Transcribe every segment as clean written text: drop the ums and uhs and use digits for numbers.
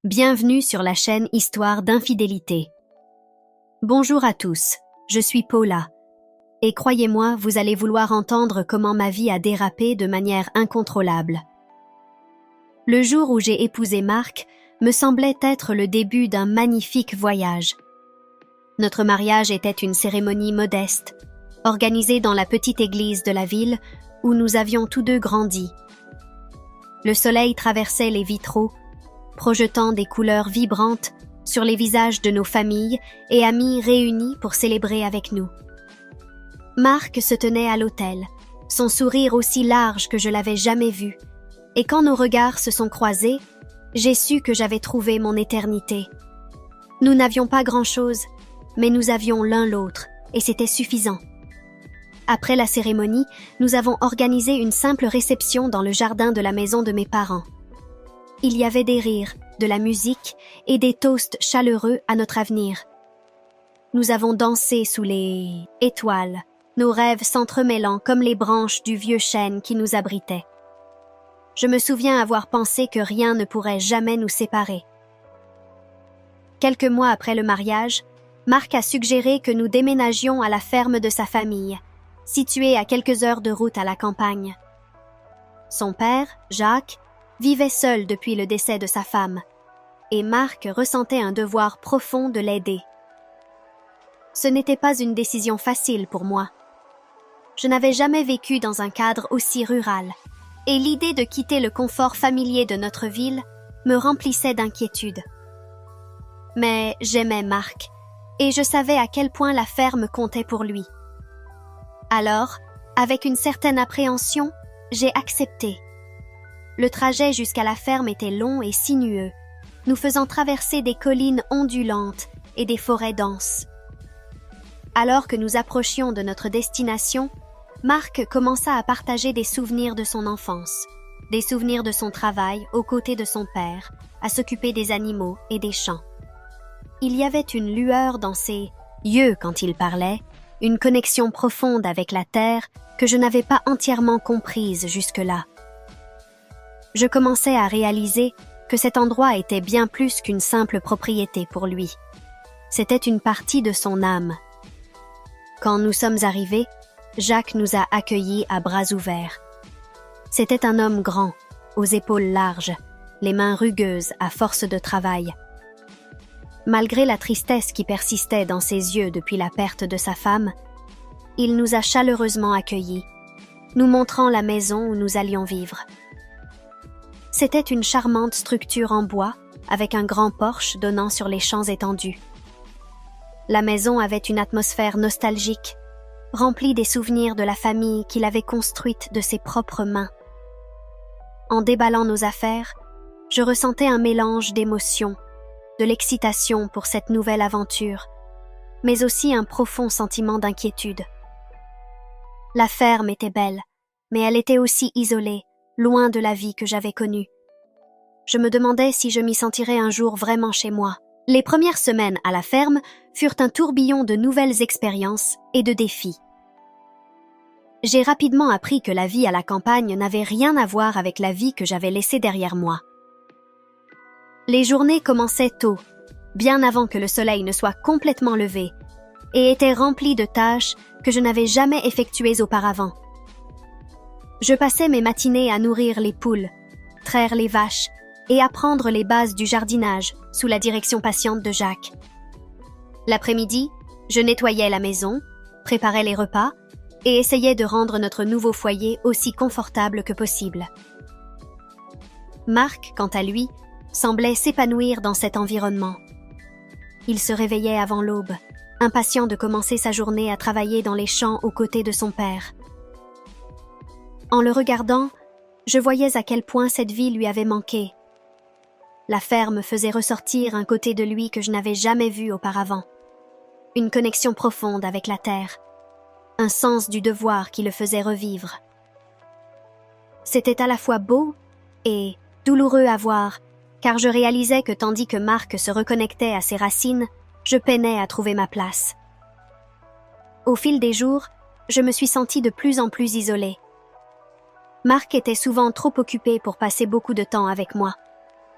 Bienvenue sur la chaîne Histoire d'infidélité. Bonjour à tous, je suis Paula. Et croyez-moi, vous allez vouloir entendre comment ma vie a dérapé de manière incontrôlable. Le jour où j'ai épousé Marc me semblait être le début d'un magnifique voyage. Notre mariage était une cérémonie modeste, organisée dans la petite église de la ville où nous avions tous deux grandi. Le soleil traversait les vitraux, projetant des couleurs vibrantes sur les visages de nos familles et amis réunis pour célébrer avec nous. Marc se tenait à l'autel, son sourire aussi large que je l'avais jamais vu, et quand nos regards se sont croisés, j'ai su que j'avais trouvé mon éternité. Nous n'avions pas grand-chose, mais nous avions l'un l'autre, et c'était suffisant. Après la cérémonie, nous avons organisé une simple réception dans le jardin de la maison de mes parents. Il y avait des rires, de la musique et des toasts chaleureux à notre avenir. Nous avons dansé sous les étoiles, nos rêves s'entremêlant comme les branches du vieux chêne qui nous abritait. Je me souviens avoir pensé que rien ne pourrait jamais nous séparer. Quelques mois après le mariage, Marc a suggéré que nous déménagions à la ferme de sa famille, située à quelques heures de route à la campagne. Son père, Jacques, vivait seul depuis le décès de sa femme, et Marc ressentait un devoir profond de l'aider. Ce n'était pas une décision facile pour moi. Je n'avais jamais vécu dans un cadre aussi rural, et l'idée de quitter le confort familier de notre ville me remplissait d'inquiétude. Mais j'aimais Marc, et je savais à quel point la ferme comptait pour lui. Alors, avec une certaine appréhension, j'ai accepté. Le trajet jusqu'à la ferme était long et sinueux, nous faisant traverser des collines ondulantes et des forêts denses. Alors que nous approchions de notre destination, Marc commença à partager des souvenirs de son enfance, des souvenirs de son travail aux côtés de son père, à s'occuper des animaux et des champs. Il y avait une lueur dans ses yeux quand il parlait, une connexion profonde avec la terre que je n'avais pas entièrement comprise jusque-là. Je commençais à réaliser que cet endroit était bien plus qu'une simple propriété pour lui. C'était une partie de son âme. Quand nous sommes arrivés, Jacques nous a accueillis à bras ouverts. C'était un homme grand, aux épaules larges, les mains rugueuses à force de travail. Malgré la tristesse qui persistait dans ses yeux depuis la perte de sa femme, il nous a chaleureusement accueillis, nous montrant la maison où nous allions vivre. C'était une charmante structure en bois, avec un grand porche donnant sur les champs étendus. La maison avait une atmosphère nostalgique, remplie des souvenirs de la famille qu'il avait construite de ses propres mains. En déballant nos affaires, je ressentais un mélange d'émotions, de l'excitation pour cette nouvelle aventure, mais aussi un profond sentiment d'inquiétude. La ferme était belle, mais elle était aussi isolée, loin de la vie que j'avais connue. Je me demandais si je m'y sentirais un jour vraiment chez moi. Les premières semaines à la ferme furent un tourbillon de nouvelles expériences et de défis. J'ai rapidement appris que la vie à la campagne n'avait rien à voir avec la vie que j'avais laissée derrière moi. Les journées commençaient tôt, bien avant que le soleil ne soit complètement levé, et étaient remplies de tâches que je n'avais jamais effectuées auparavant. Je passais mes matinées à nourrir les poules, traire les vaches et apprendre les bases du jardinage sous la direction patiente de Jacques. L'après-midi, je nettoyais la maison, préparais les repas et essayais de rendre notre nouveau foyer aussi confortable que possible. Marc, quant à lui, semblait s'épanouir dans cet environnement. Il se réveillait avant l'aube, impatient de commencer sa journée à travailler dans les champs aux côtés de son père. En le regardant, je voyais à quel point cette vie lui avait manqué. La ferme faisait ressortir un côté de lui que je n'avais jamais vu auparavant. Une connexion profonde avec la terre, un sens du devoir qui le faisait revivre. C'était à la fois beau et douloureux à voir, car je réalisais que tandis que Marc se reconnectait à ses racines, je peinais à trouver ma place. Au fil des jours, je me suis sentie de plus en plus isolée. Marc était souvent trop occupé pour passer beaucoup de temps avec moi.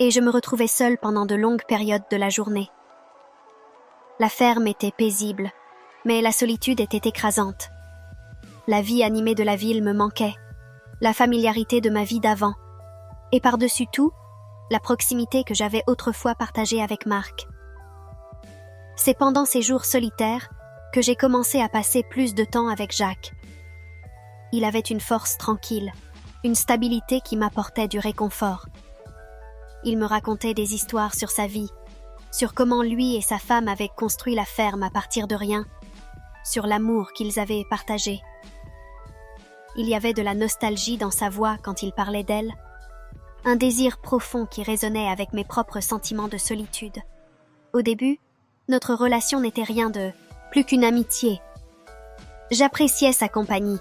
et je me retrouvais seule pendant de longues périodes de la journée. La ferme était paisible, mais la solitude était écrasante. La vie animée de la ville me manquait, la familiarité de ma vie d'avant, et par-dessus tout, la proximité que j'avais autrefois partagée avec Marc. C'est pendant ces jours solitaires que j'ai commencé à passer plus de temps avec Jacques. Il avait une force tranquille, une stabilité qui m'apportait du réconfort. Il me racontait des histoires sur sa vie, sur comment lui et sa femme avaient construit la ferme à partir de rien, sur l'amour qu'ils avaient partagé. Il y avait de la nostalgie dans sa voix quand il parlait d'elle, un désir profond qui résonnait avec mes propres sentiments de solitude. Au début, notre relation n'était rien de plus qu'une amitié. J'appréciais sa compagnie,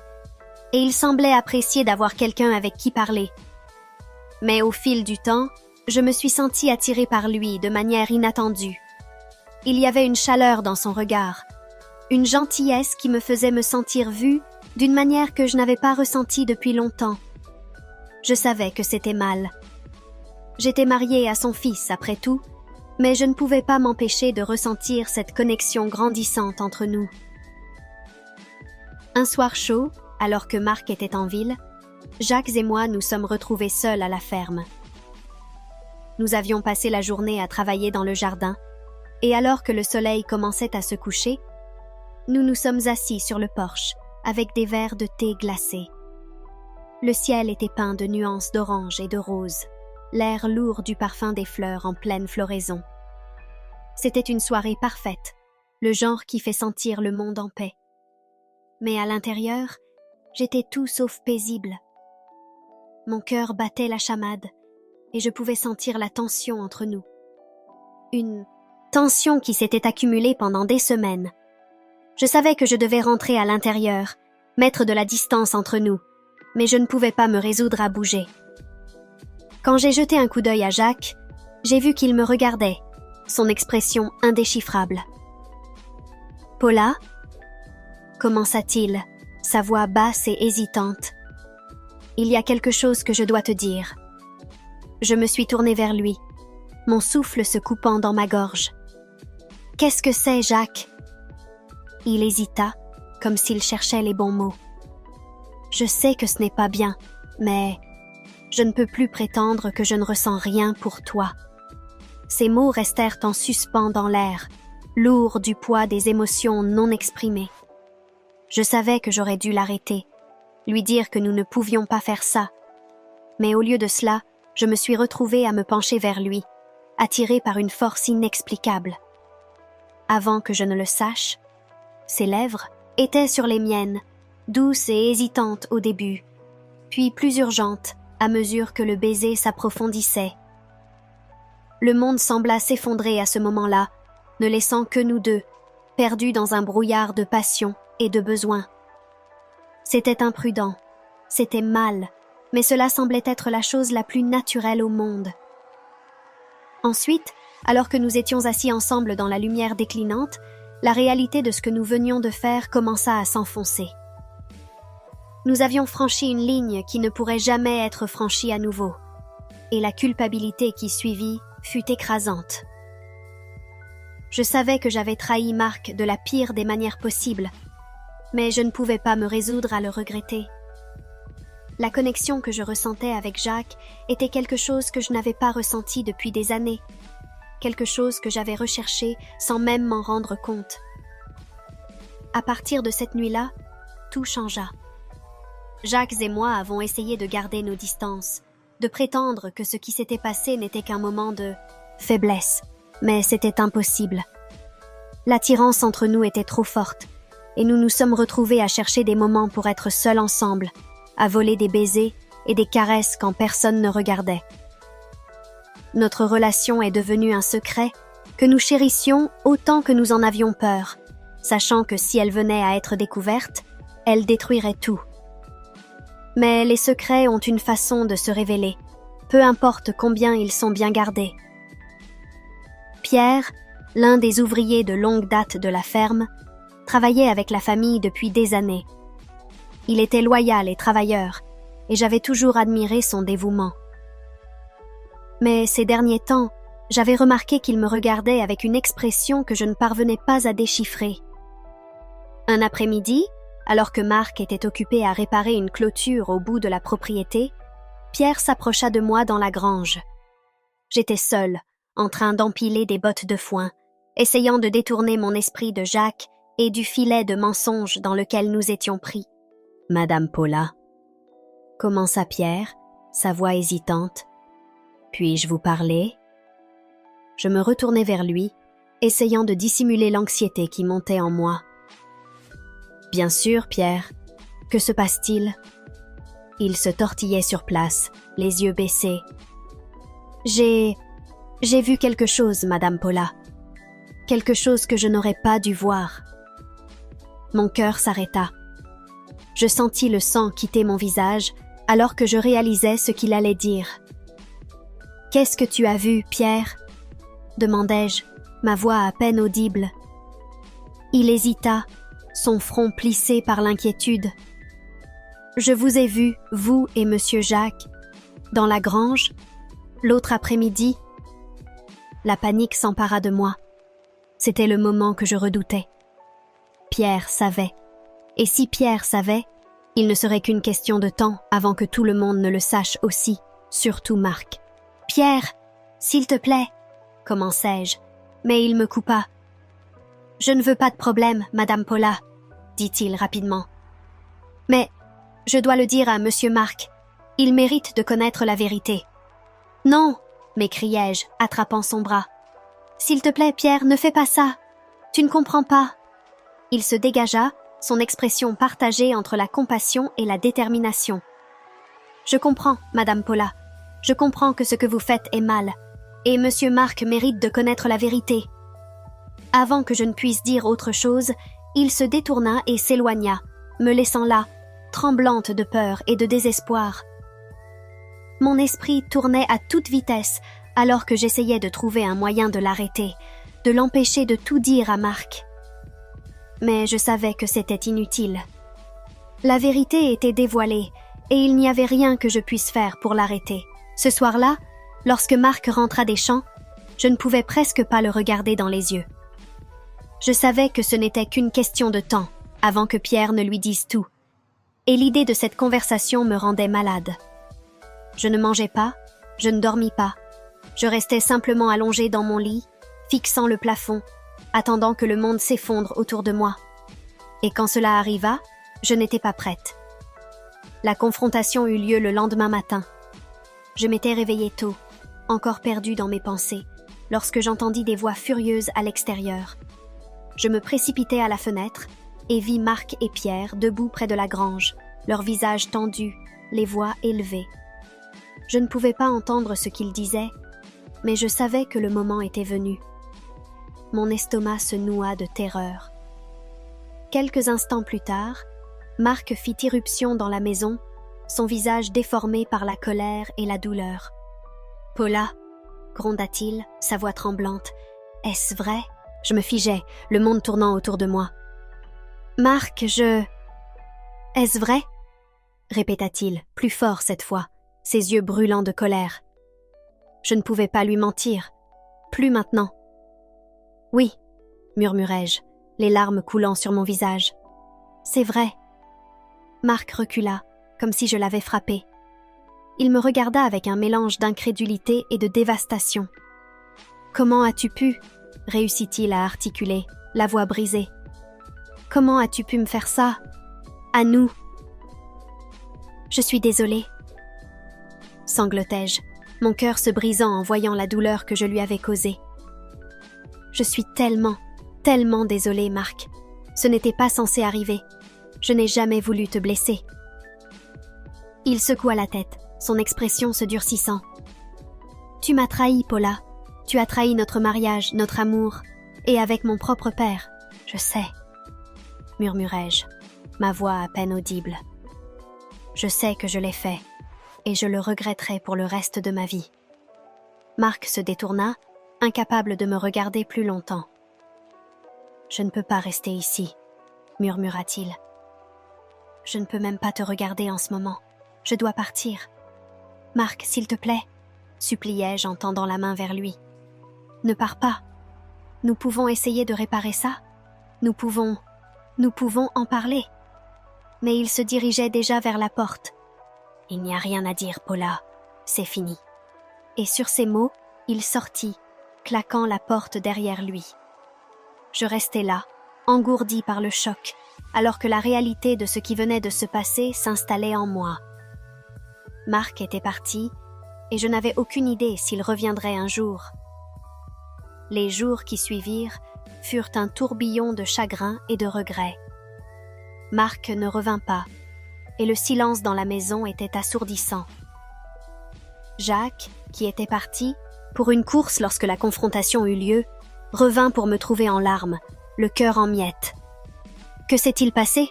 et il semblait apprécier d'avoir quelqu'un avec qui parler. Mais au fil du temps, je me suis sentie attirée par lui de manière inattendue. Il y avait une chaleur dans son regard, une gentillesse qui me faisait me sentir vue d'une manière que je n'avais pas ressentie depuis longtemps. Je savais que c'était mal. J'étais mariée à son fils, après tout, mais je ne pouvais pas m'empêcher de ressentir cette connexion grandissante entre nous. Un soir chaud, alors que Marc était en ville, Jacques et moi nous sommes retrouvés seuls à la ferme. Nous avions passé la journée à travailler dans le jardin, et alors que le soleil commençait à se coucher, nous nous sommes assis sur le porche, avec des verres de thé glacé. Le ciel était peint de nuances d'orange et de rose, l'air lourd du parfum des fleurs en pleine floraison. C'était une soirée parfaite, le genre qui fait sentir le monde en paix. Mais à l'intérieur, j'étais tout sauf paisible. Mon cœur battait la chamade, et je pouvais sentir la tension entre nous. Une tension qui s'était accumulée pendant des semaines. Je savais que je devais rentrer à l'intérieur, mettre de la distance entre nous, mais je ne pouvais pas me résoudre à bouger. Quand j'ai jeté un coup d'œil à Jacques, j'ai vu qu'il me regardait, son expression indéchiffrable. « Paula ?» commença-t-il, sa voix basse et hésitante. « Il y a quelque chose que je dois te dire. » Je me suis tournée vers lui, mon souffle se coupant dans ma gorge. « Qu'est-ce que c'est, Jacques ?» Il hésita, comme s'il cherchait les bons mots. « Je sais que ce n'est pas bien, mais je ne peux plus prétendre que je ne ressens rien pour toi. » Ces mots restèrent en suspens dans l'air, lourds du poids des émotions non exprimées. Je savais que j'aurais dû l'arrêter, lui dire que nous ne pouvions pas faire ça. Mais au lieu de cela, je me suis retrouvée à me pencher vers lui, attirée par une force inexplicable. Avant que je ne le sache, ses lèvres étaient sur les miennes, douces et hésitantes au début, puis plus urgentes à mesure que le baiser s'approfondissait. Le monde sembla s'effondrer à ce moment-là, ne laissant que nous deux, perdus dans un brouillard de passion et de besoin. C'était imprudent, c'était mal, mais cela semblait être la chose la plus naturelle au monde. Ensuite, alors que nous étions assis ensemble dans la lumière déclinante, la réalité de ce que nous venions de faire commença à s'enfoncer. Nous avions franchi une ligne qui ne pourrait jamais être franchie à nouveau, et la culpabilité qui suivit fut écrasante. Je savais que j'avais trahi Marc de la pire des manières possibles, mais je ne pouvais pas me résoudre à le regretter. La connexion que je ressentais avec Jacques était quelque chose que je n'avais pas ressenti depuis des années, quelque chose que j'avais recherché sans même m'en rendre compte. À partir de cette nuit-là, tout changea. Jacques et moi avons essayé de garder nos distances, de prétendre que ce qui s'était passé n'était qu'un moment de faiblesse, mais c'était impossible. L'attirance entre nous était trop forte, et nous nous sommes retrouvés à chercher des moments pour être seuls ensemble, à voler des baisers et des caresses quand personne ne regardait. Notre relation est devenue un secret que nous chérissions autant que nous en avions peur, sachant que si elle venait à être découverte, elle détruirait tout. Mais les secrets ont une façon de se révéler, peu importe combien ils sont bien gardés. Pierre, l'un des ouvriers de longue date de la ferme, travaillait avec la famille depuis des années. Il était loyal et travailleur, et j'avais toujours admiré son dévouement. Mais ces derniers temps, j'avais remarqué qu'il me regardait avec une expression que je ne parvenais pas à déchiffrer. Un après-midi, alors que Marc était occupé à réparer une clôture au bout de la propriété, Pierre s'approcha de moi dans la grange. J'étais seule, en train d'empiler des bottes de foin, essayant de détourner mon esprit de Jacques et du filet de mensonges dans lequel nous étions pris. « Madame Paula » commença Pierre, sa voix hésitante. « Puis-je vous parler ?» Je me retournai vers lui, essayant de dissimuler l'anxiété qui montait en moi. « Bien sûr, Pierre. Que se passe-t-il » Il se tortillait sur place, les yeux baissés. « J'ai vu quelque chose, Madame Paula. Quelque chose que je n'aurais pas dû voir. » Mon cœur s'arrêta. Je sentis le sang quitter mon visage alors que je réalisais ce qu'il allait dire. « Qu'est-ce que tu as vu, Pierre ?» demandai-je, ma voix à peine audible. Il hésita, son front plissé par l'inquiétude. « Je vous ai vu, vous et Monsieur Jacques, dans la grange, l'autre après-midi. » La panique s'empara de moi. C'était le moment que je redoutais. Pierre savait. Et si Pierre savait, il ne serait qu'une question de temps avant que tout le monde ne le sache aussi, surtout Marc. « Pierre, s'il te plaît !» commençai-je, mais il me coupa. « Je ne veux pas de problème, Madame Paula, » dit-il rapidement. « Mais je dois le dire à Monsieur Marc. Il mérite de connaître la vérité. »« Non !» m'écriai-je, attrapant son bras. « S'il te plaît, Pierre, ne fais pas ça. Tu ne comprends pas. » Il se dégagea, son expression partagée entre la compassion et la détermination. « Je comprends, Madame Paula. Je comprends que ce que vous faites est mal. Et Monsieur Marc mérite de connaître la vérité. » Avant que je ne puisse dire autre chose, il se détourna et s'éloigna, me laissant là, tremblante de peur et de désespoir. Mon esprit tournait à toute vitesse alors que j'essayais de trouver un moyen de l'arrêter, de l'empêcher de tout dire à Marc. Mais je savais que c'était inutile. La vérité était dévoilée et il n'y avait rien que je puisse faire pour l'arrêter. Ce soir-là, lorsque Marc rentra des champs, je ne pouvais presque pas le regarder dans les yeux. Je savais que ce n'était qu'une question de temps avant que Pierre ne lui dise tout, et l'idée de cette conversation me rendait malade. Je ne mangeais pas, je ne dormis pas. Je restais simplement allongée dans mon lit, fixant le plafond, attendant que le monde s'effondre autour de moi. Et quand cela arriva, je n'étais pas prête. La confrontation eut lieu le lendemain matin. Je m'étais réveillée tôt, encore perdue dans mes pensées, lorsque j'entendis des voix furieuses à l'extérieur. Je me précipitai à la fenêtre et vis Marc et Pierre debout près de la grange, leurs visages tendus, les voix élevées. Je ne pouvais pas entendre ce qu'ils disaient, mais je savais que le moment était venu. Mon estomac se noua de terreur. Quelques instants plus tard, Marc fit irruption dans la maison, son visage déformé par la colère et la douleur. « Paula » gronda-t-il, sa voix tremblante. « Est-ce vrai ?» Je me figeai, le monde tournant autour de moi. « Marc, je... »« Est-ce vrai ?» répéta-t-il, plus fort cette fois, ses yeux brûlants de colère. Je ne pouvais pas lui mentir. Plus maintenant. « Oui, » murmurai-je, les larmes coulant sur mon visage. « C'est vrai. » Marc recula, comme si je l'avais frappé. Il me regarda avec un mélange d'incrédulité et de dévastation. « Comment as-tu pu ?» réussit-il à articuler, la voix brisée. « Comment as-tu pu me faire ça ? À nous !»« Je suis désolée. » sanglotai-je, mon cœur se brisant en voyant la douleur que je lui avais causée. « Je suis tellement, tellement désolée, Marc. Ce n'était pas censé arriver. Je n'ai jamais voulu te blesser. » Il secoua la tête, son expression se durcissant. « Tu m'as trahi, Paula. Tu as trahi notre mariage, notre amour, et avec mon propre père. Je sais, » murmurai-je, ma voix à peine audible. « Je sais que je l'ai fait, et je le regretterai pour le reste de ma vie. » Marc se détourna, incapable de me regarder plus longtemps. « Je ne peux pas rester ici, » murmura-t-il. « Je ne peux même pas te regarder en ce moment. Je dois partir. Marc, s'il te plaît, suppliai-je en tendant la main vers lui. Ne pars pas. Nous pouvons essayer de réparer ça. Nous pouvons en parler. Mais il se dirigeait déjà vers la porte. Il n'y a rien à dire, Paula. C'est fini. Et sur ces mots, il sortit, claquant la porte derrière lui. Je restais là, engourdie par le choc, alors que la réalité de ce qui venait de se passer s'installait en moi. Marc était parti, et je n'avais aucune idée s'il reviendrait un jour. Les jours qui suivirent furent un tourbillon de chagrin et de regrets. Marc ne revint pas, et le silence dans la maison était assourdissant. Jacques, qui était parti, pour une course lorsque la confrontation eut lieu, revint pour me trouver en larmes, le cœur en miettes. « Que s'est-il passé ?»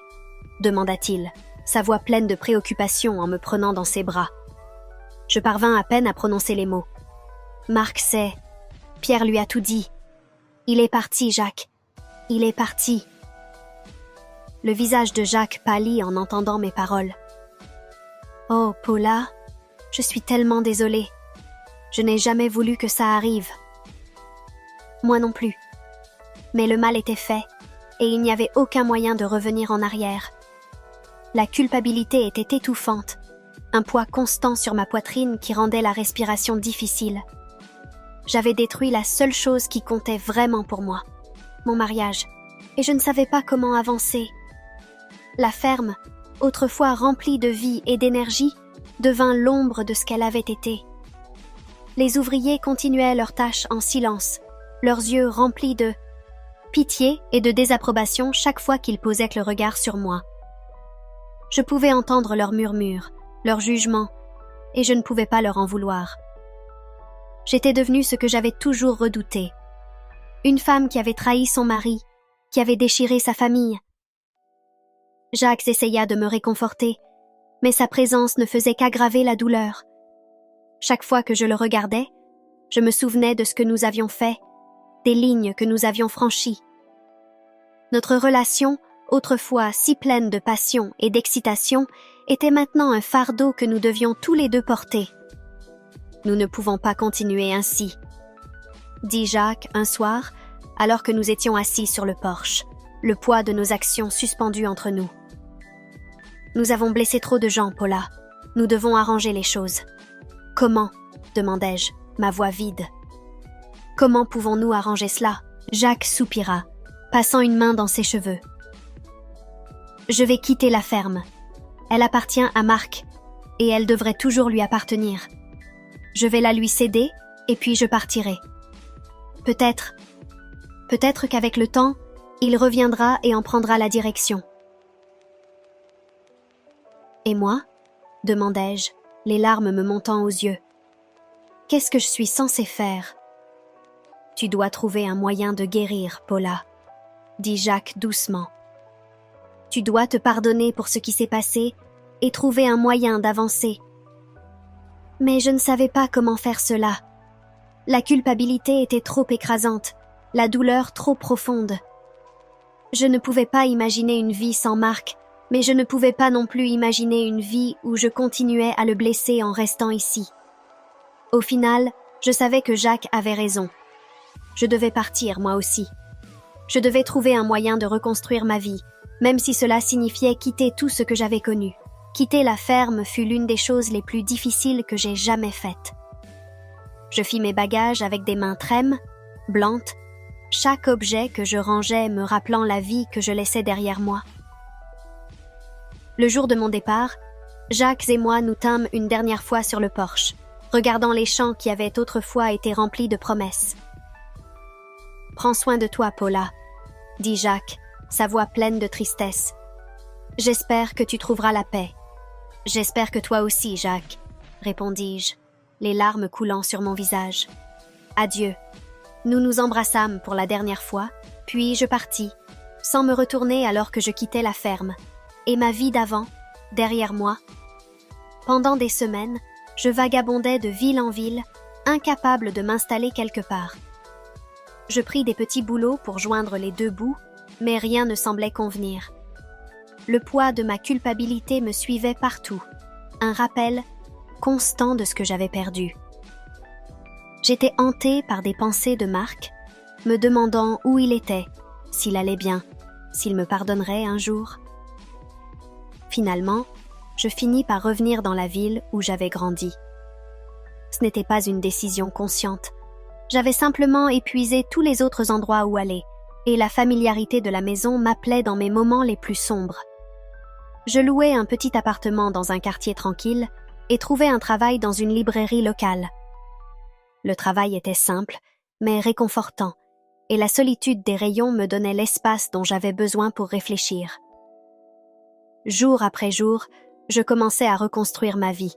demanda-t-il, sa voix pleine de préoccupation en me prenant dans ses bras. Je parvins à peine à prononcer les mots. « Marc sait. Pierre lui a tout dit. Il est parti, Jacques. Il est parti. » Le visage de Jacques pâlit en entendant mes paroles. « Oh, Paula, je suis tellement désolée. Je n'ai jamais voulu que ça arrive. » Moi non plus. Mais le mal était fait, et il n'y avait aucun moyen de revenir en arrière. La culpabilité était étouffante, un poids constant sur ma poitrine qui rendait la respiration difficile. J'avais détruit la seule chose qui comptait vraiment pour moi, mon mariage, et je ne savais pas comment avancer. La ferme, autrefois remplie de vie et d'énergie, devint l'ombre de ce qu'elle avait été. Les ouvriers continuaient leurs tâches en silence, leurs yeux remplis de pitié et de désapprobation chaque fois qu'ils posaient le regard sur moi. Je pouvais entendre leurs murmures, leurs jugements, et je ne pouvais pas leur en vouloir. J'étais devenue ce que j'avais toujours redouté. Une femme qui avait trahi son mari, qui avait déchiré sa famille. Jacques essaya de me réconforter, mais sa présence ne faisait qu'aggraver la douleur. Chaque fois que je le regardais, je me souvenais de ce que nous avions fait, des lignes que nous avions franchies. Notre relation, autrefois si pleine de passion et d'excitation, était maintenant un fardeau que nous devions tous les deux porter. Nous ne pouvons pas continuer ainsi, dit Jacques un soir, alors que nous étions assis sur le porche, le poids de nos actions suspendu entre nous. Nous avons blessé trop de gens, Paula. Nous devons arranger les choses. Comment ? Demandai-je, ma voix vide. Comment pouvons-nous arranger cela ? Jacques soupira, passant une main dans ses cheveux. Je vais quitter la ferme. Elle appartient à Marc, et elle devrait toujours lui appartenir. Je vais la lui céder, et puis je partirai. Peut-être qu'avec le temps, il reviendra et en prendra la direction. Et moi ? Demandai-je, les larmes me montant aux yeux. Qu'est-ce que je suis censée faire ? Tu dois trouver un moyen de guérir, Paula, dit Jacques doucement. Tu dois te pardonner pour ce qui s'est passé et trouver un moyen d'avancer. Mais je ne savais pas comment faire cela. La culpabilité était trop écrasante, la douleur trop profonde. Je ne pouvais pas imaginer une vie sans Marc, mais je ne pouvais pas non plus imaginer une vie où je continuais à le blesser en restant ici. Au final, je savais que Jacques avait raison. Je devais partir, moi aussi. Je devais trouver un moyen de reconstruire ma vie, même si cela signifiait quitter tout ce que j'avais connu. Quitter la ferme fut l'une des choses les plus difficiles que j'ai jamais faites. Je fis mes bagages avec des mains trêmes, blantes, chaque objet que je rangeais me rappelant la vie que je laissais derrière moi. Le jour de mon départ, Jacques et moi nous tînmes une dernière fois sur le porche, regardant les champs qui avaient autrefois été remplis de promesses. « Prends soin de toi, Paula, » dit Jacques, sa voix pleine de tristesse. « J'espère que tu trouveras la paix. »« J'espère que toi aussi, Jacques, » répondis-je, les larmes coulant sur mon visage. « Adieu. » Nous nous embrassâmes pour la dernière fois, puis je partis, sans me retourner alors que je quittais la ferme, et ma vie d'avant, derrière moi. Pendant des semaines, je vagabondais de ville en ville, incapable de m'installer quelque part. Je pris des petits boulots pour joindre les deux bouts, mais rien ne semblait convenir. Le poids de ma culpabilité me suivait partout, un rappel constant de ce que j'avais perdu. J'étais hantée par des pensées de Marc, me demandant où il était, s'il allait bien, s'il me pardonnerait un jour. Finalement, je finis par revenir dans la ville où j'avais grandi. Ce n'était pas une décision consciente. J'avais simplement épuisé tous les autres endroits où aller, et la familiarité de la maison m'appelait dans mes moments les plus sombres. Je louais un petit appartement dans un quartier tranquille et trouvais un travail dans une librairie locale. Le travail était simple, mais réconfortant, et la solitude des rayons me donnait l'espace dont j'avais besoin pour réfléchir. Jour après jour, je commençais à reconstruire ma vie.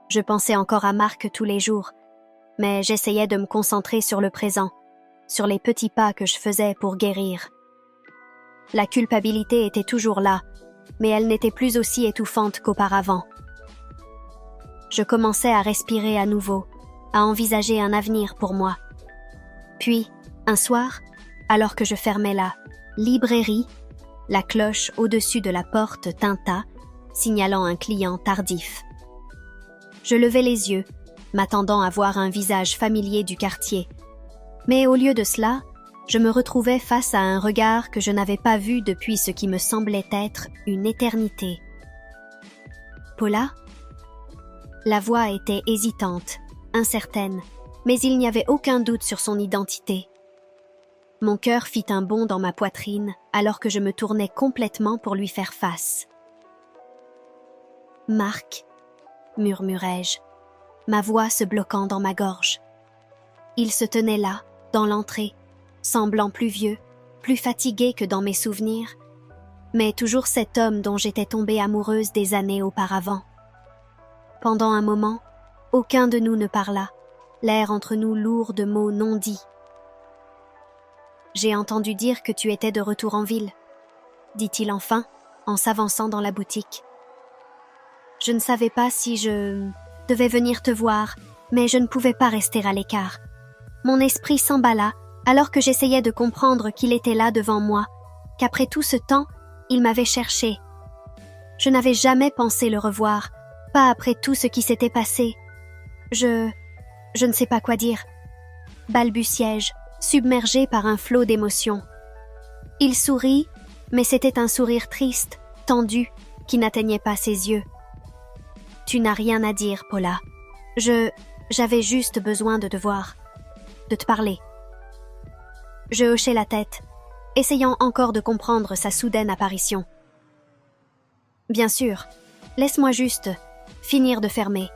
Je pensais encore à Marc tous les jours, mais j'essayais de me concentrer sur le présent, sur les petits pas que je faisais pour guérir. La culpabilité était toujours là, mais elle n'était plus aussi étouffante qu'auparavant. Je commençais à respirer à nouveau, à envisager un avenir pour moi. Puis, un soir, alors que je fermais la librairie, la cloche au-dessus de la porte tinta, signalant un client tardif. Je levai les yeux, m'attendant à voir un visage familier du quartier. Mais au lieu de cela, je me retrouvais face à un regard que je n'avais pas vu depuis ce qui me semblait être une éternité. « Paula ?» La voix était hésitante, incertaine, mais il n'y avait aucun doute sur son identité. Mon cœur fit un bond dans ma poitrine alors que je me tournais complètement pour lui faire face. « Marc » murmurai-je, ma voix se bloquant dans ma gorge. Il se tenait là, dans l'entrée, semblant plus vieux, plus fatigué que dans mes souvenirs, mais toujours cet homme dont j'étais tombée amoureuse des années auparavant. Pendant un moment, aucun de nous ne parla, l'air entre nous lourd de mots non dits. « J'ai entendu dire que tu étais de retour en ville, » dit-il enfin, en s'avançant dans la boutique. Je ne savais pas si je devais venir te voir, mais je ne pouvais pas rester à l'écart. Mon esprit s'emballa alors que j'essayais de comprendre qu'il était là devant moi, qu'après tout ce temps, il m'avait cherché. Je n'avais jamais pensé le revoir, pas après tout ce qui s'était passé. Je ne sais pas quoi dire. Balbutiai-je, submergée par un flot d'émotions. Il sourit, mais c'était un sourire triste, tendu, qui n'atteignait pas ses yeux. Tu n'as rien à dire, Paula. J'avais juste besoin de te voir, de te parler. Je hochai la tête, essayant encore de comprendre sa soudaine apparition. Bien sûr, laisse-moi juste finir de fermer,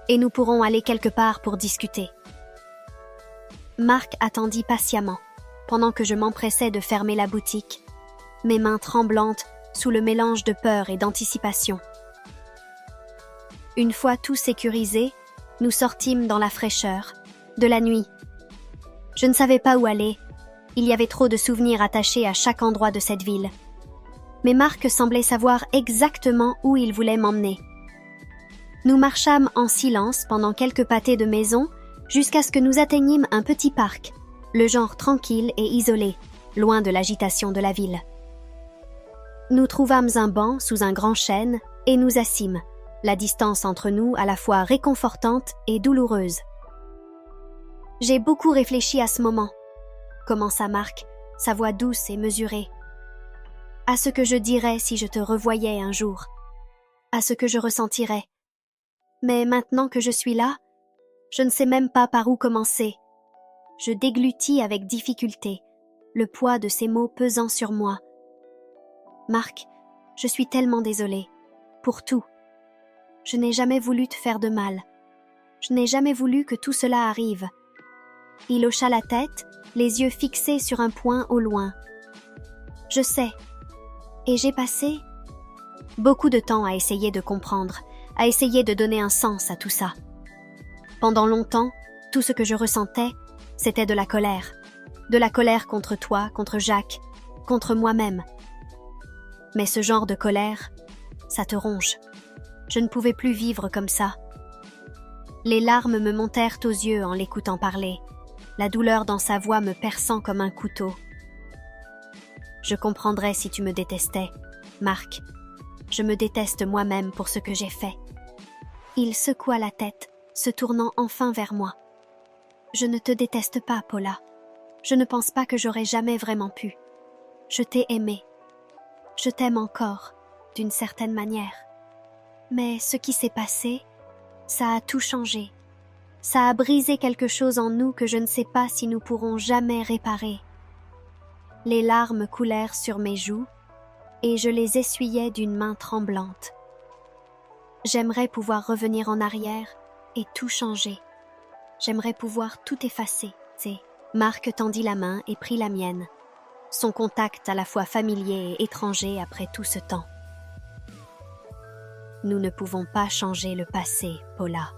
et nous pourrons aller quelque part pour discuter. Marc attendit patiemment, pendant que je m'empressais de fermer la boutique, mes mains tremblantes sous le mélange de peur et d'anticipation. Une fois tout sécurisé, nous sortîmes dans la fraîcheur, de la nuit. Je ne savais pas où aller, il y avait trop de souvenirs attachés à chaque endroit de cette ville. Mais Marc semblait savoir exactement où il voulait m'emmener. Nous marchâmes en silence pendant quelques pâtés de maisons jusqu'à ce que nous atteignîmes un petit parc, le genre tranquille et isolé, loin de l'agitation de la ville. Nous trouvâmes un banc sous un grand chêne et nous assîmes, la distance entre nous à la fois réconfortante et douloureuse. « J'ai beaucoup réfléchi à ce moment », commença Marc, sa voix douce et mesurée. « À ce que je dirais si je te revoyais un jour, à ce que je ressentirais. Mais maintenant que je suis là, je ne sais même pas par où commencer. Je déglutis avec difficulté, le poids de ces mots pesant sur moi. Marc, je suis tellement désolée, pour tout. Je n'ai jamais voulu te faire de mal. Je n'ai jamais voulu que tout cela arrive. » Il hocha la tête, les yeux fixés sur un point au loin. « Je sais. Et j'ai passé beaucoup de temps à essayer de comprendre, à essayer de donner un sens à tout ça. Pendant longtemps, tout ce que je ressentais, c'était de la colère. De la colère contre toi, contre Jacques, contre moi-même. Mais ce genre de colère, ça te ronge. Je ne pouvais plus vivre comme ça. Les larmes me montèrent aux yeux en l'écoutant parler, la douleur dans sa voix me perçant comme un couteau. Je comprendrais si tu me détestais, Marc. Je me déteste moi-même pour ce que j'ai fait. Il secoua la tête, se tournant enfin vers moi. Je ne te déteste pas, Paula. Je ne pense pas que j'aurais jamais vraiment pu. Je t'ai aimé. Je t'aime encore, d'une certaine manière. Mais ce qui s'est passé, ça a tout changé. Ça a brisé quelque chose en nous que je ne sais pas si nous pourrons jamais réparer. Les larmes coulèrent sur mes joues et je les essuyais d'une main tremblante. J'aimerais pouvoir revenir en arrière et tout changer. J'aimerais pouvoir tout effacer. Marc tendit la main et prit la mienne. Son contact à la fois familier et étranger après tout ce temps. Nous ne pouvons pas changer le passé, Paula.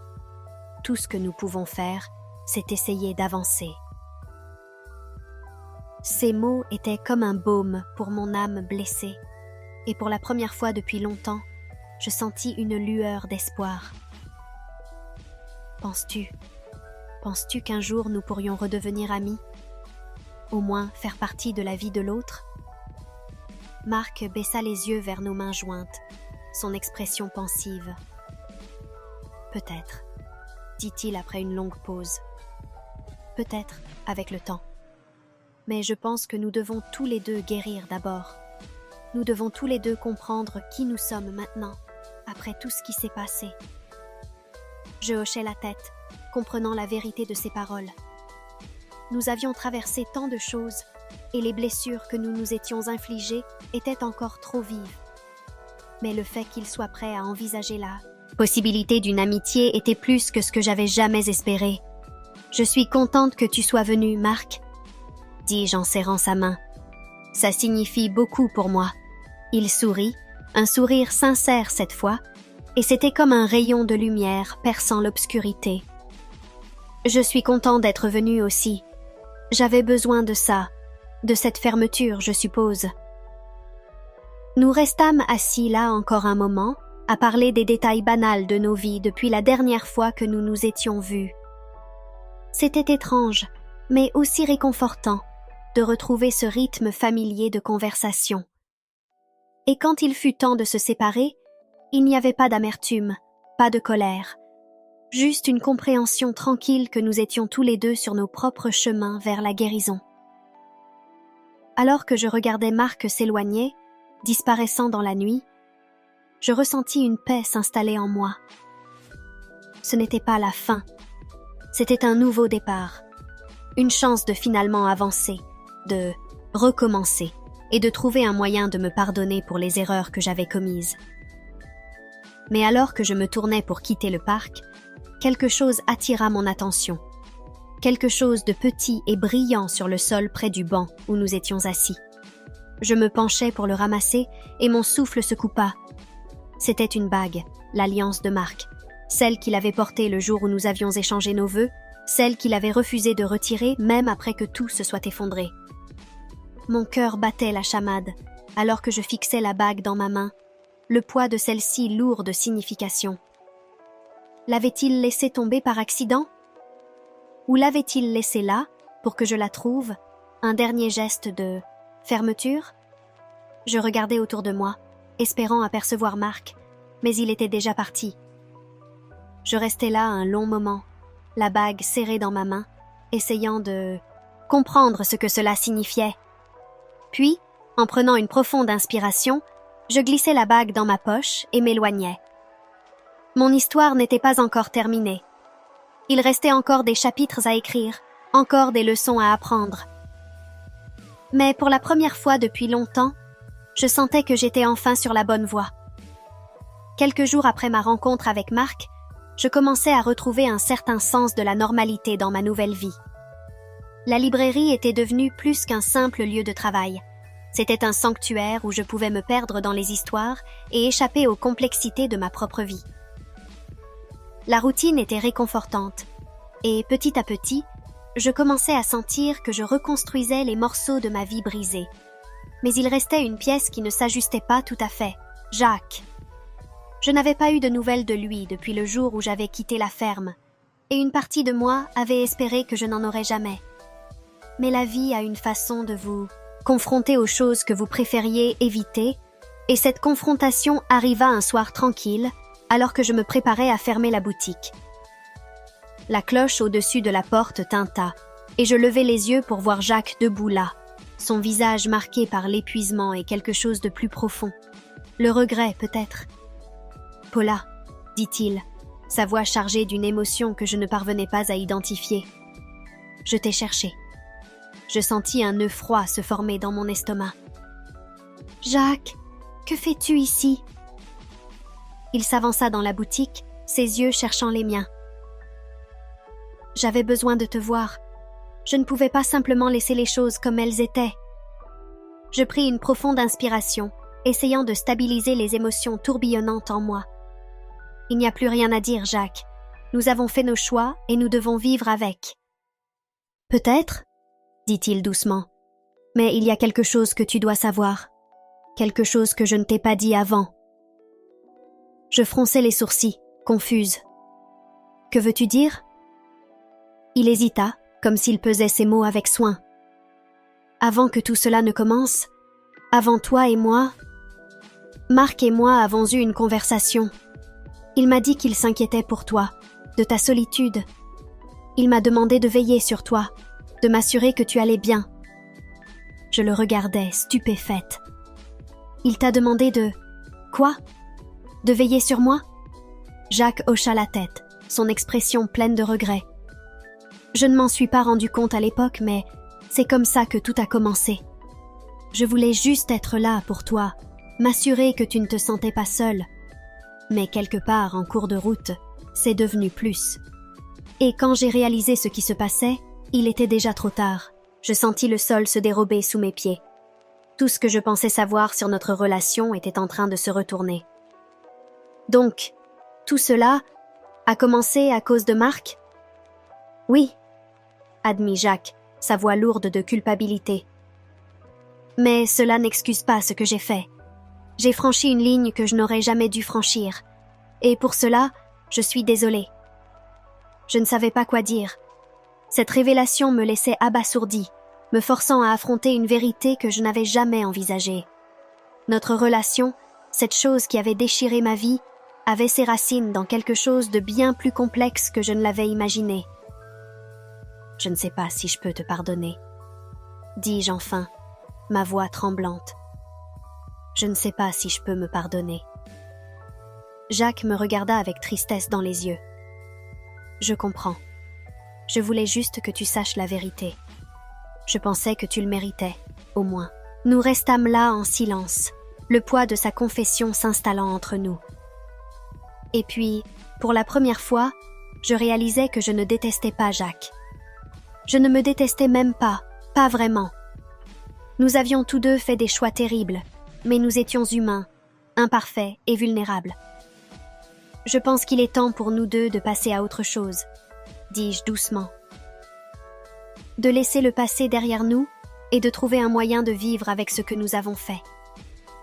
Tout ce que nous pouvons faire, c'est essayer d'avancer. Ces mots étaient comme un baume pour mon âme blessée, et pour la première fois depuis longtemps, je sentis une lueur d'espoir. Penses-tu qu'un jour nous pourrions redevenir amis? Au moins faire partie de la vie de l'autre? Marc baissa les yeux vers nos mains jointes, son expression pensive. Peut-être, dit-il après une longue pause. Peut-être, avec le temps. Mais je pense que nous devons tous les deux guérir d'abord. Nous devons tous les deux comprendre qui nous sommes maintenant, après tout ce qui s'est passé. Je hochai la tête, comprenant la vérité de ses paroles. Nous avions traversé tant de choses, et les blessures que nous nous étions infligées étaient encore trop vives. Mais le fait qu'il soit prêt à envisager la possibilité d'une amitié était plus que ce que j'avais jamais espéré. « Je suis contente que tu sois venu, Marc, » dis-je en serrant sa main. « Ça signifie beaucoup pour moi. » Il sourit, un sourire sincère cette fois, et c'était comme un rayon de lumière perçant l'obscurité. « Je suis content d'être venu aussi. J'avais besoin de ça, de cette fermeture, je suppose. » Nous restâmes assis là encore un moment, à parler des détails banals de nos vies depuis la dernière fois que nous nous étions vus. C'était étrange, mais aussi réconfortant, de retrouver ce rythme familier de conversation. Et quand il fut temps de se séparer, il n'y avait pas d'amertume, pas de colère, juste une compréhension tranquille que nous étions tous les deux sur nos propres chemins vers la guérison. Alors que je regardais Marc s'éloigner, disparaissant dans la nuit, je ressentis une paix s'installer en moi. Ce n'était pas la fin, c'était un nouveau départ, une chance de finalement avancer, de recommencer et de trouver un moyen de me pardonner pour les erreurs que j'avais commises. Mais alors que je me tournais pour quitter le parc, quelque chose attira mon attention. Quelque chose de petit et brillant sur le sol près du banc où nous étions assis. Je me penchai pour le ramasser et mon souffle se coupa. C'était une bague, l'alliance de Marc, celle qu'il avait portée le jour où nous avions échangé nos vœux, celle qu'il avait refusé de retirer même après que tout se soit effondré. Mon cœur battait la chamade, alors que je fixais la bague dans ma main, le poids de celle-ci lourd de signification. L'avait-il laissée tomber par accident? Ou l'avait-il laissée là, pour que je la trouve, un dernier geste de fermeture? Je regardais autour de moi, espérant apercevoir Marc, mais il était déjà parti. Je restais là un long moment, la bague serrée dans ma main, essayant de comprendre ce que cela signifiait. Puis, en prenant une profonde inspiration, je glissai la bague dans ma poche et m'éloignai. Mon histoire n'était pas encore terminée. Il restait encore des chapitres à écrire, encore des leçons à apprendre. Mais pour la première fois depuis longtemps, je sentais que j'étais enfin sur la bonne voie. Quelques jours après ma rencontre avec Marc, je commençais à retrouver un certain sens de la normalité dans ma nouvelle vie. La librairie était devenue plus qu'un simple lieu de travail. C'était un sanctuaire où je pouvais me perdre dans les histoires et échapper aux complexités de ma propre vie. La routine était réconfortante, et petit à petit, je commençais à sentir que je reconstruisais les morceaux de ma vie brisée. Mais il restait une pièce qui ne s'ajustait pas tout à fait, Jacques. Je n'avais pas eu de nouvelles de lui depuis le jour où j'avais quitté la ferme, et une partie de moi avait espéré que je n'en aurais jamais. Mais la vie a une façon de vous confronter aux choses que vous préfériez éviter, et cette confrontation arriva un soir tranquille, alors que je me préparais à fermer la boutique. La cloche au-dessus de la porte tinta, et je levai les yeux pour voir Jacques debout là, son visage marqué par l'épuisement et quelque chose de plus profond. Le regret, peut-être. « Paula », dit-il, sa voix chargée d'une émotion que je ne parvenais pas à identifier. « Je t'ai cherché. » Je sentis un nœud froid se former dans mon estomac. « Jacques, que fais-tu ici ?» Il s'avança dans la boutique, ses yeux cherchant les miens. « J'avais besoin de te voir. Je ne pouvais pas simplement laisser les choses comme elles étaient. » Je pris une profonde inspiration, essayant de stabiliser les émotions tourbillonnantes en moi. « Il n'y a plus rien à dire, Jacques. Nous avons fait nos choix et nous devons vivre avec. »« Peut-être, » dit-il doucement, « mais il y a quelque chose que tu dois savoir. Quelque chose que je ne t'ai pas dit avant. » Je fronçai les sourcils, confuse. « Que veux-tu dire ?» Il hésita, comme s'il pesait ses mots avec soin. « Avant que tout cela ne commence, avant toi et moi, Marc et moi avons eu une conversation. Il m'a dit qu'il s'inquiétait pour toi, de ta solitude. Il m'a demandé de veiller sur toi, de m'assurer que tu allais bien. » Je le regardais, stupéfaite. « Il t'a demandé de... Quoi ? De veiller sur moi ?» Jacques hocha la tête, son expression pleine de regret. « Je ne m'en suis pas rendu compte à l'époque, mais c'est comme ça que tout a commencé. Je voulais juste être là pour toi, m'assurer que tu ne te sentais pas seule. Mais quelque part, en cours de route, c'est devenu plus. Et quand j'ai réalisé ce qui se passait, il était déjà trop tard. Je sentis le sol se dérober sous mes pieds. Tout ce que je pensais savoir sur notre relation était en train de se retourner. Donc, tout cela a commencé à cause de Marc ? Oui, admit Jacques, sa voix lourde de culpabilité. Mais cela n'excuse pas ce que j'ai fait. J'ai franchi une ligne que je n'aurais jamais dû franchir. Et pour cela, je suis désolée. Je ne savais pas quoi dire. Cette révélation me laissait abasourdie, me forçant à affronter une vérité que je n'avais jamais envisagée. Notre relation, cette chose qui avait déchiré ma vie, avait ses racines dans quelque chose de bien plus complexe que je ne l'avais imaginé. « Je ne sais pas si je peux te pardonner, » dis-je enfin, ma voix tremblante. « Je ne sais pas si je peux me pardonner. » Jacques me regarda avec tristesse dans les yeux. « Je comprends. Je voulais juste que tu saches la vérité. Je pensais que tu le méritais, au moins. » Nous restâmes là en silence, le poids de sa confession s'installant entre nous. Et puis, pour la première fois, je réalisais que je ne détestais pas Jacques. Je ne me détestais même pas vraiment. Nous avions tous deux fait des choix terribles, mais nous étions humains, imparfaits et vulnérables. « Je pense qu'il est temps pour nous deux de passer à autre chose, » dis-je doucement. « De laisser le passé derrière nous et de trouver un moyen de vivre avec ce que nous avons fait. »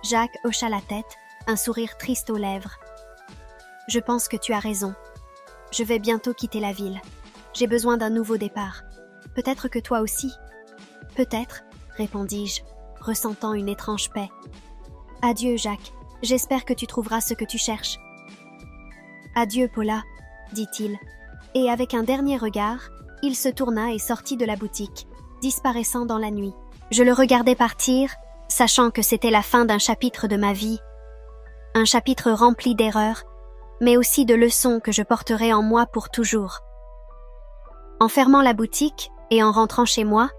Jacques hocha la tête, un sourire triste aux lèvres. « Je pense que tu as raison. Je vais bientôt quitter la ville. J'ai besoin d'un nouveau départ. Peut-être que toi aussi. »« Peut-être, » répondis-je, ressentant une étrange paix. « Adieu, Jacques. J'espère que tu trouveras ce que tu cherches. »« Adieu, Paula, » dit-il. Et avec un dernier regard, il se tourna et sortit de la boutique, disparaissant dans la nuit. Je le regardais partir, sachant que c'était la fin d'un chapitre de ma vie. Un chapitre rempli d'erreurs, mais aussi de leçons que je porterai en moi pour toujours. En fermant la boutique et en rentrant chez moi,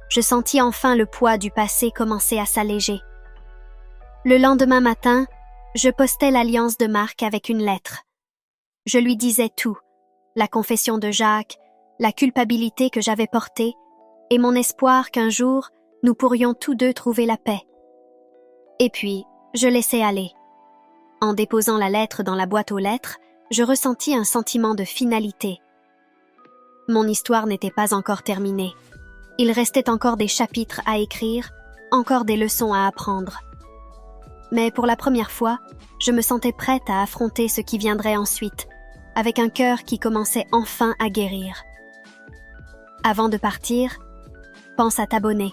je sentis enfin le poids du passé commencer à s'alléger. Le lendemain matin, je postais l'alliance de Marc avec une lettre. Je lui disais tout, la confession de Jacques, la culpabilité que j'avais portée et mon espoir qu'un jour, nous pourrions tous deux trouver la paix. Et puis, je laissais aller. En déposant la lettre dans la boîte aux lettres, je ressentis un sentiment de finalité. Mon histoire n'était pas encore terminée. Il restait encore des chapitres à écrire, encore des leçons à apprendre. Mais pour la première fois, je me sentais prête à affronter ce qui viendrait ensuite, avec un cœur qui commençait enfin à guérir. Avant de partir, pense à t'abonner.